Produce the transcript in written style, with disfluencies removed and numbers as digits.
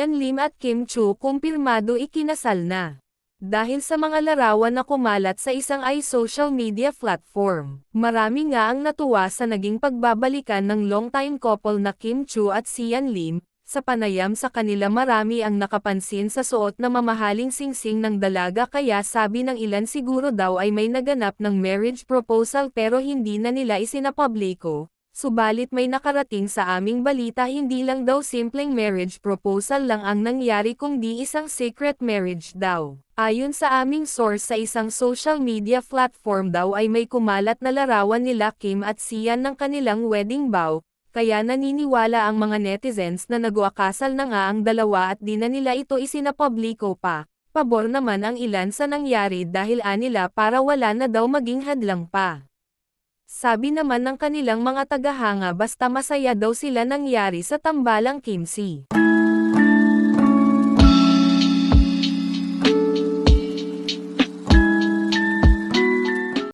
Sian Lim at Kim Chu kumpirmado ikinasal na. Dahil sa mga larawan na kumalat sa isang social media platform, marami nga ang natuwa sa naging pagbabalikan ng longtime couple na Kim Chu at Sian Lim. Sa panayam sa kanila marami ang nakapansin sa suot na mamahaling singsing ng dalaga kaya sabi ng ilan siguro daw ay may naganap ng marriage proposal pero hindi na nila isinapubliko. Subalit may nakarating sa aming balita hindi lang daw simpleng marriage proposal lang ang nangyari kundi isang secret marriage daw. Ayon sa aming source sa isang social media platform daw ay may kumalat na larawan nila Kim at Sian ng kanilang wedding vow. Kaya naniniwala ang mga netizens na nagwakasal na nga ang dalawa at di na nila ito isinapubliko pa. Pabor naman ang ilan sa nangyari dahil anila para wala na daw maging hadlang pa. Sabi naman ng kanilang mga tagahanga basta masaya daw sila nangyari sa tambalang Kimsi.